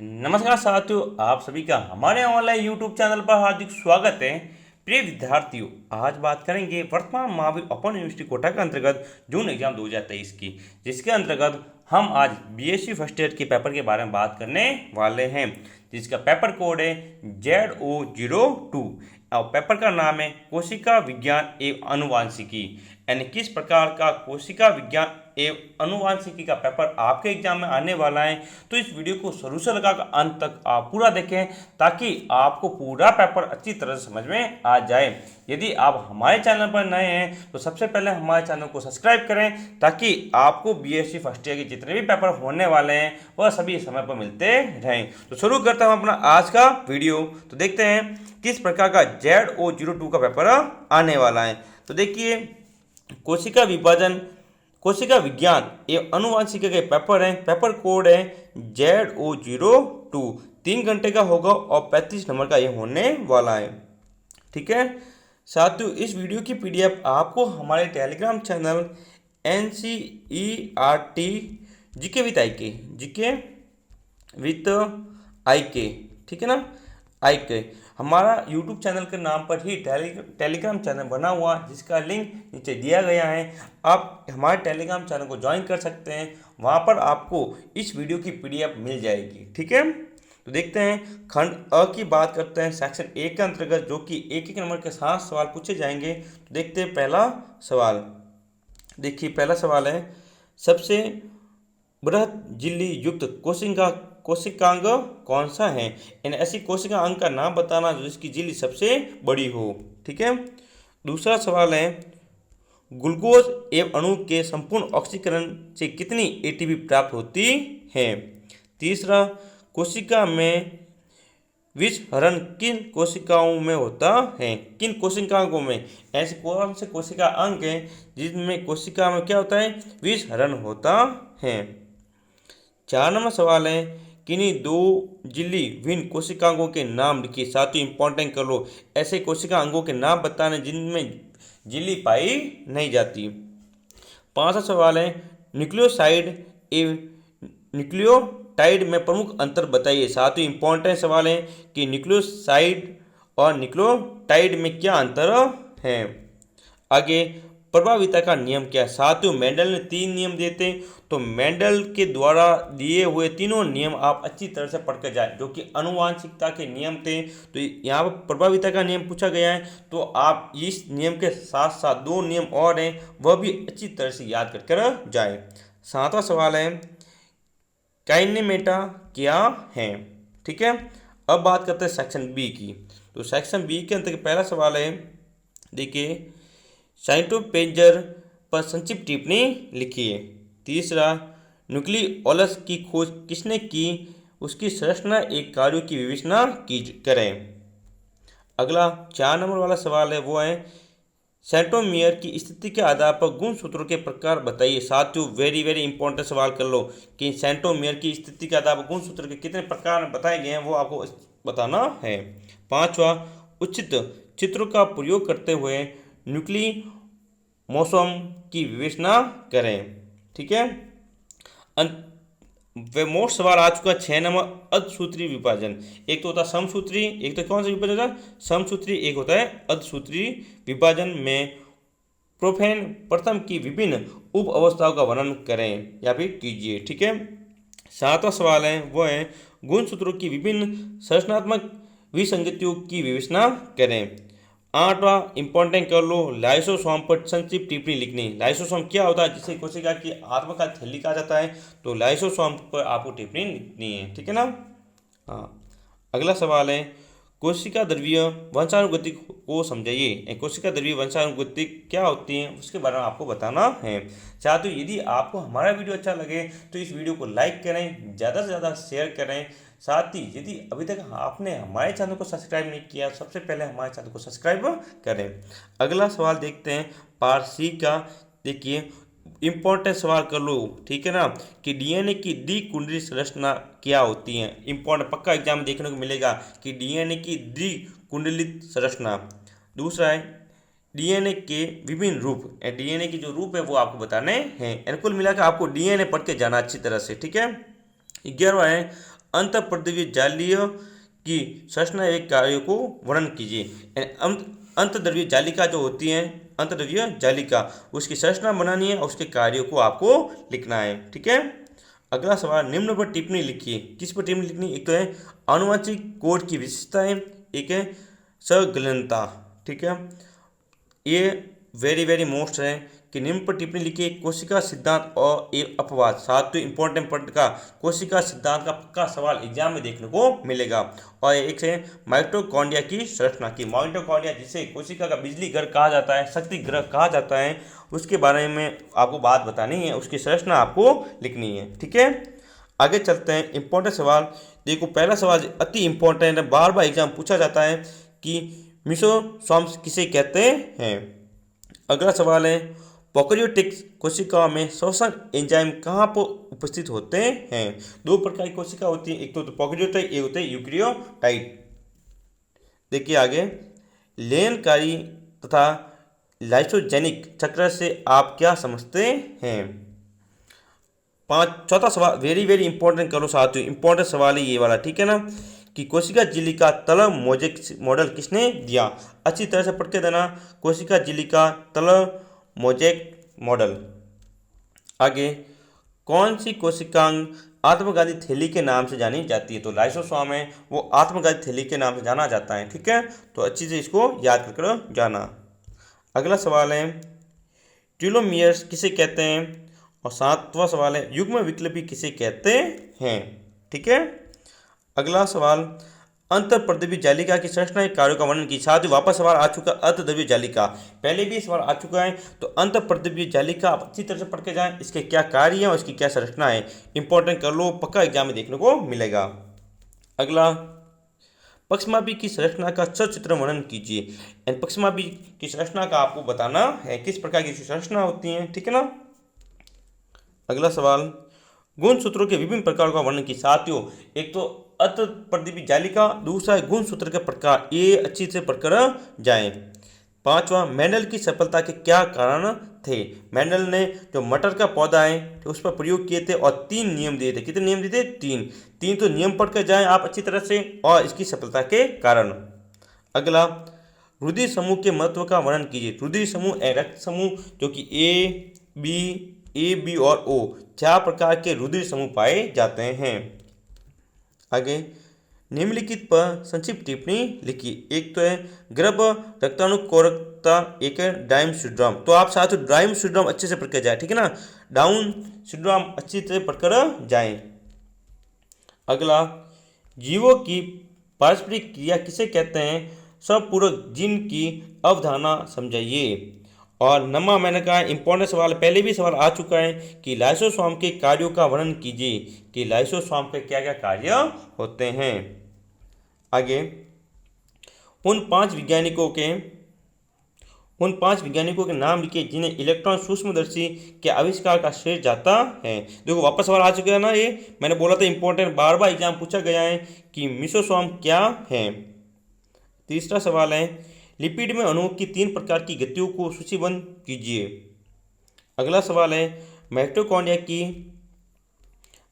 नमस्कार साथियों, आप सभी का हमारे ऑनलाइन यूट्यूब चैनल पर हार्दिक स्वागत है। प्रिय विद्यार्थियों, आज बात करेंगे वर्तमान महावीर ओपन यूनिवर्सिटी कोटा के अंतर्गत जून एग्जाम 2023 की, जिसके अंतर्गत हम आज बीएससी फर्स्ट ईयर के पेपर के बारे में बात करने वाले हैं, जिसका पेपर कोड है ZO02 और पेपर का नाम है कोशिका विज्ञान एवं अनुवांशिकी। यानी किस प्रकार का कोशिका विज्ञान एवं अनुवांशिकी का पेपर आपके एग्जाम में आने वाला है। तो इस वीडियो को शुरू से लगाकर अंत तक आप पूरा देखें ताकि आपको पूरा पेपर अच्छी तरह से समझ में आ जाए। यदि आप हमारे चैनल पर नए हैं तो सबसे पहले हमारे चैनल को सब्सक्राइब करें ताकि आपको बीएससी फर्स्ट ईयर के जितने भी पेपर होने वाले हैं वह सभी समय पर मिलते रहें। तो शुरू करते हैं अपना आज का वीडियो। तो देखते हैं किस प्रकार का ZO02 का पेपर आने वाला है। तो देखिए, कोशिका विज्ञान एवं अनुवांशिकी के पेपर है। पेपर कोड है ZO02। 3 घंटे का होगा और 35 नंबर का ये होने वाला है। ठीक है साथियों, इस वीडियो की पीडीएफ आपको हमारे Telegram channel NCERT GK with IK, ठीक है ना, IK हमारा यूट्यूब चैनल के नाम पर ही टेलीग्राम चैनल बना हुआ, जिसका लिंक नीचे दिया गया है। आप हमारे टेलीग्राम चैनल को ज्वाइन कर सकते हैं, वहाँ पर आपको इस वीडियो की पीडीएफ मिल जाएगी। ठीक है, तो देखते हैं खंड अ की बात करते हैं सेक्शन 1 के अंतर्गत, जो कि एक नंबर के 7 सवाल पूछे जाएंगे। तो देखते हैं पहला सवाल। देखिए पहला सवाल है, सबसे बृहद झिल्ली युक्त कोशिकांग कौन सा है। इन ऐसी कोशिका अंग का नाम बताना जिसकी झिल्ली सबसे बड़ी हो। ठीक है, दूसरा सवाल है, ग्लूकोज एवं अणु के संपूर्ण ऑक्सीकरण से कितनी एटीपी प्राप्त होती है। तीसरा, कोशिका में विषहरण किन कोशिकाओं में होता है। किन कोशिकाओं में, ऐसे कौन से कोशिका अंग है जिनमें कोशिका में क्या होता है, विषहरण होता है। 4 नंबर सवाल है, किन्हीं 2 झिल्ली भिन्न कोशिकांगों के नाम लिखिए। साथियों इंपॉर्टेंट कर लो, ऐसे कोशिका अंगों के नाम बताने जिनमें झिल्ली पाई नहीं जाती। 5वां सवाल है, न्यूक्लियोसाइड एवं न्यूक्लियोटाइड में प्रमुख अंतर बताइए। साथियों इंपॉर्टेंट सवाल है कि न्यूक्लियोसाइड और न्यूक्लियोटाइड में क्या अंतर है। आगे, प्रभाविता का नियम क्या है। साथियों मेंडल ने 3 नियम दिए थे, तो मेंडल के द्वारा दिए हुए तीनों नियम आप अच्छी तरह से पढ़ कर जाए, जो कि अनुवांशिकता के नियम थे। तो यहाँ पर प्रभाविता का नियम पूछा गया है, तो आप इस नियम के साथ साथ 2 नियम और हैं वह भी अच्छी तरह से याद कर जाए। 7वां सवाल है, काइनेमेटा क्या है। ठीक है, अब बात करते हैं सेक्शन बी की। तो सेक्शन बी के अंतर्गत पहला सवाल है, देखिए, साइटोपेंजर पर संक्षिप्त टिप्पणी लिखिए। तीसरा, न्यूक्लियोलस की खोज किसने की, उसकी संरचना एक कार्यों की विवेचना करें। अगला 4 नंबर वाला सवाल है, वो है, सेंट्रोमियर की स्थिति के आधार पर गुणसूत्रों के प्रकार बताइए। साथियों वेरी इंपॉर्टेंट सवाल कर लो कि सेंट्रोमियर की स्थिति के आधार पर गुणसूत्र के कितने प्रकार बताए गए हैं, वो आपको बताना है। 5वां, उचित चित्रों का प्रयोग करते हुए न्यूक्लियोमोसोम की विवेचना करें। ठीक है, वे मोस्ट सवाल आ चुका 6 नंबर, अर्धसूत्री विभाजन। एक तो होता है समसूत्री, एक तो कौन सा विभाजन होता है, समसूत्री, एक होता है अर्धसूत्री विभाजन में प्रोपेन प्रथम की विभिन्न उप अवस्थाओं का वर्णन करें या फिर कीजिए। ठीक है, 7वां सवाल है, वो है, गुणसूत्रों की विभिन्न संरचनात्मक विसंगतियों की विवेचना करें। 8वां इंपॉर्टेंट कर लो, लाइसोसोम पर संक्षिप्त टिप्पणी लिखनी। लाइसोसोम क्या होता है, जिसे कोशिका की आत्मकाल थैली कहा जाता है, तो लाइसोसोम पर आपको टिप्पणी लिखनी है। ठीक है ना। हाँ, अगला सवाल है, कोशिका द्रव्य वंशानुगति को समझाइए। कोशिका द्रव्य वंशानुगति क्या होती है उसके बारे में आपको बताना है। साथियों यदि आपको हमारा वीडियो अच्छा लगे तो इस वीडियो को लाइक करें, ज़्यादा से ज़्यादा शेयर करें। साथ ही यदि अभी तक आपने हमारे चैनल को सब्सक्राइब नहीं किया, सबसे पहले हमारे चैनल को सब्सक्राइब करें। अगला सवाल देखते हैं पार्ट सी का। देखिए इंपॉर्टेंट सवाल कर लो, ठीक है ना, कि डीएनए की द्विकुंडली संरचना क्या होती है। इंपॉर्टेंट पक्का एग्जाम देखने को मिलेगा कि डीएनए की द्विकुंडलित संरचना। दूसरा है डीएनए के विभिन्न रूप, डीएनए के जो रूप है वो आपको बताने हैं। कुल मिलाकर आपको डीएनए पढ़ के जाना अच्छी तरह से। ठीक है, 11वां है अंतःपर्दवीय जालीय की संरचना एवं कार्यों को वर्णन कीजिए। अंतर्द्रव्यीय जालिका जो होती है, अंतर्द्रव्यीय जालिका, उसकी संरचना बनानी है और उसके कार्यों को आपको लिखना है। ठीक है। अगला सवाल, निम्न पर टिप्पणी लिखिए। किस पर टिप्पणी लिखनी? एक तो है आनुवंशिक कोड की विशेषताएं, एक है संलग्नता। ठीक है, ये वेरी वेरी मोस्ट है कि निम्न पर टिप्पणी लिखिए। कोशिका सिद्धांत और एक अपवाद, 7वें इंपॉर्टेंट पॉइंट का कोशिका सिद्धांत का पक्का सवाल एग्जाम में देखने को मिलेगा। और एक है माइटोकॉन्ड्रिया की संरचना की। माइटोकॉन्ड्रिया जिसे कोशिका का बिजली घर कहा जाता है, शक्ति ग्रह कहा जाता है, उसके बारे में आपको बात बतानी है, उसकी संरचना आपको लिखनी है। ठीक है, आगे चलते हैं। इंपॉर्टेंट सवाल देखो, पहला सवाल अति इंपॉर्टेंट है, बार बार एग्जाम पूछा जाता है कि मेसोसोम्स किसे कहते हैं। अगला सवाल है, प्रोकैरियोटिक कोशिकाओं में श्वसन एंजाइम कहाँ पर उपस्थित होते हैं? दो प्रकार की कोशिका होती है, एक तो प्रोकैरियोटिक, एक होते हैं यूकैरियोटाइट। देखिए आगे, लेनकारी तथा लाइसोजेनिक चक्र से आप क्या समझते हैं? चौथा सवाल वेरी वेरी इंपॉर्टेंट करो साथियों, इंपॉर्टेंट सवाल है ये वाला। ठीक है ना, कि कोशिका झिल्ली का तल मोजेक मॉडल किसने दिया? अच्छी तरह से पढ़ के देना, कोशिका झिल्ली का तल मोजेक मॉडल। आगे, कौन सी कोशिकांग आत्मघाती थैली के नाम से जानी जाती है? तो लाइसोसोम है, वो आत्मघाती थैली के नाम से जाना जाता है। ठीक है, तो अच्छी से इसको याद कर जाना। अगला सवाल है, टेलोमियर्स किसे कहते हैं? और 7वां सवाल है, युग्म विकल्पी किसे कहते हैं? ठीक है। अगला सवाल, अंतःपर्दवीय जालिका की संरचना के कार्यों का वर्णन की। साथ ही वापस सवाल आ चुका अंतर्द्रव्यीय जालिका, पहले भी सवाल आ चुका है। तो अंतःपर्दवीय जालिका आप अच्छी तरह से पढ़ के जाएं, इसके क्या कार्य हैं और इसकी क्या संरचना है, इंपॉर्टेंट कर लो, पक्का एग्जाम में देखने को मिलेगा। अगला, पक्षमापी की संरचना का सचित्र वर्णन कीजिए। पक्षमापी की संरचना का आपको बताना है, किस प्रकार की संरचना होती है। ठीक है ना। अगला सवाल, गुणसूत्रों के विभिन्न प्रकारों का वर्णन की। साथियों, एक तो अंतःपर्दवीय जालिका, दूसरा है गुणसूत्र के प्रकार, ये अच्छी से पढ़कर जाएं। 5वां, मेंडल की सफलता के क्या कारण थे? मेंडल ने जो मटर का पौधा है तो उस पर प्रयोग किए थे और 3 नियम दिए थे। कितने नियम दिए थे? 3 तो नियम पढ़कर जाएं आप अच्छी तरह से, और इसकी सफलता के कारण। अगला, रुधिर समूह के महत्व का वर्णन कीजिए। रुधिर समूह रक्त समूह, जो कि ए बी और ओ 4 प्रकार के रुधिर समूह पाए जाते हैं। आगे, निम्नलिखित पर संक्षिप्त टिप्पणी लिखिए। एक तो है गर्भ रक्ताणुकोरकता, एक है डाउन सिंड्रोम। तो आप साथ डाउन सिंड्रोम अच्छे से पढ़कर जाए। ठीक है ना, डाउन सिंड्रोम अच्छी तरह पढ़कर जाएं। अगला, जीवों की पारस्परिक क्रिया किसे कहते हैं? स्वपूरक जीन की अवधारणा समझाइए। और नमा मैंने कहा इंपॉर्टेंट सवाल, पहले भी सवाल आ चुका है कि लाइसोसोम के कार्यों का वर्णन कीजिए, कि लाइसोसोम के क्या क्या कार्य होते हैं। आगे, उन पांच वैज्ञानिकों के नाम लिखिए जिन्हें इलेक्ट्रॉन सूक्ष्मदर्शी के आविष्कार का श्रेय जाता है। देखो वापस सवाल आ चुका है ना, ये मैंने बोला था इंपॉर्टेंट, बार बार एग्जाम पूछा गया है कि मेसोसोम क्या है। तीसरा सवाल है, लिपिड में अणुओं की 3 प्रकार की गतियों को सूचीबद्ध कीजिए। अगला सवाल है,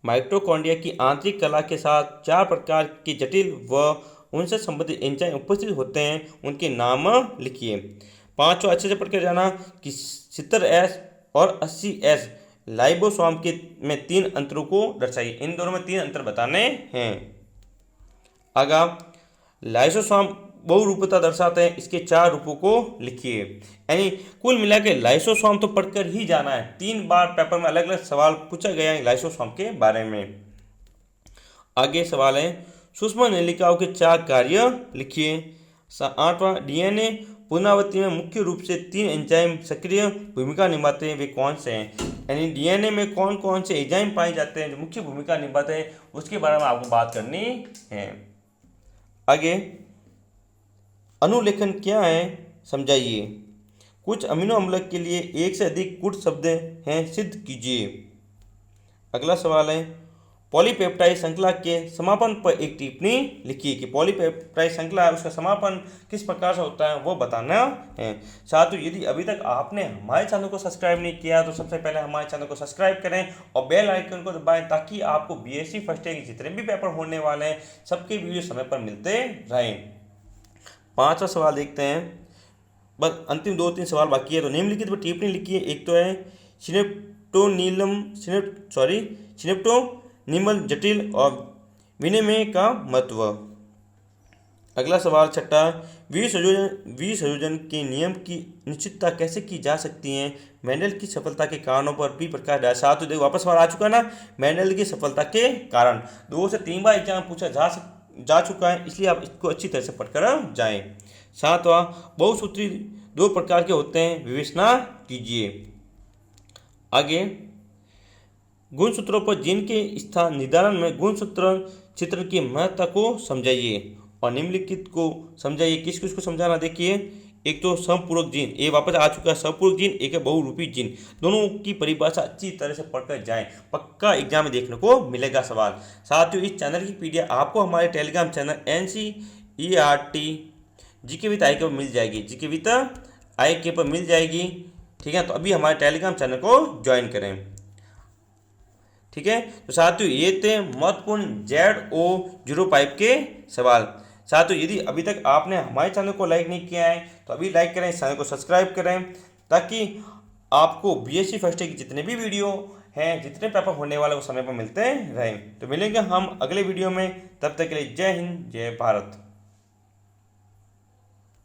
माइटोकॉन्ड्रिया की आंतरिक कला के साथ 4 प्रकार के जटिल व उनसे संबंधित एंजाइम उपस्थित होते हैं, उनके नाम लिखिए। 5वां अच्छे से पढ़ कर जाना कि 70S और 80S लाइबोसोम के में 3 अंतरों को दर्शाइए। इन दोनों में 3 अंतर बताने हैं। आगे, लाइसोसोम बहुरूपता दर्शाते हैं, इसके 4 रूपों को लिखिए। यानी कुल मिला के लाइसोसोम तो पढ़कर ही जाना है, 3 बार पेपर में अलग अलग सवाल पूछा गया है लाइसोसोम के बारे में। आगे सवाल है, सूक्ष्म नलिकाओं के 4 कार्य लिखिए। 8वां, डीएनए पुनरावृत्ति में मुख्य रूप से 3 एंजाइम सक्रिय भूमिका निभाते हैं, वे कौन से हैं? यानी डीएनए में कौन कौन से एंजाइम पाए जाते हैं जो मुख्य भूमिका निभाते हैं, उसके बारे में आपको बात करनी है। आगे, अनुलेखन क्या है समझाइए। कुछ अमीनो अम्ल के लिए 1 से अधिक गुड शब्द हैं, सिद्ध कीजिए। अगला सवाल है, पॉलीपेप्टाइड श्रृंखला के समापन पर एक टिप्पणी लिखिए कि पॉलीपेप्टाइड श्रृंखला है उसका समापन किस प्रकार से होता है वो बताना है। साथियों, यदि अभी तक आपने हमारे चैनल को सब्सक्राइब नहीं किया तो सबसे पहले हमारे चैनल को सब्सक्राइब करें और बेल आइकन को दबाएं ताकि आपको बीएससी फर्स्ट ईयर के जितने भी पेपर होने वाले हैं सबके वीडियो समय पर मिलते रहें। 5वां सवाल देखते हैं, बस अंतिम 2-3 सवाल बाकी है। तो निम्नलिखित पर टिप्पणी लिखिए। एक तो है सिनेप्टोनीमल जटिल और विनिमय का महत्व। अगला सवाल 6, विसंयोजन के नियम की निश्चितता कैसे की जा सकती है? मेंडल की सफलता के कारणों पर भी प्रकाश डाला। साथ देखो वापस सवाल आ चुका ना, मेंडल की सफलता के कारण 2 से 3 बार एग्जाम पूछा जा चुका है, इसलिए आप इसको अच्छी तरह से पढ़कर जाएं। 7वां, बहुसूत्री 2 प्रकार के होते हैं, विवेचना कीजिए। आगे गुणसूत्रों पर जीन के स्थान निर्धारण में गुणसूत्र चित्र की महत्ता को समझाइए और निम्नलिखित को समझाइए। किस किस को समझाना देखिए। एक तो समपूरक जीन, ये वापस आ चुका है समपूरक जीन, एक है बहुरूपी जीन। दोनों की परिभाषा अच्छी तरह से पढ़कर जाएं, पक्का एग्जाम में देखने को मिलेगा सवाल। साथियों, इस चैनल की पीडीएफ आपको हमारे Telegram channel NCERT GK with IK पर मिल जाएगी, जीके विद IK पर मिल जाएगी। ठीक है, तो अभी हमारे टेलीग्राम चैनल को ज्वाइन करें। ठीक है, तो साथियों ये थे महत्वपूर्ण ZO05 के सवाल। साथियों, यदि अभी तक आपने हमारे चैनल को लाइक नहीं किया है तो अभी लाइक करें, इस चैनल को सब्सक्राइब करें ताकि आपको बीएससी फर्स्ट ईयर की जितने भी वीडियो हैं, जितने पेपर होने वाले वो समय पर मिलते रहें। तो मिलेंगे हम अगले वीडियो में, तब तक के लिए जय हिंद, जय भारत।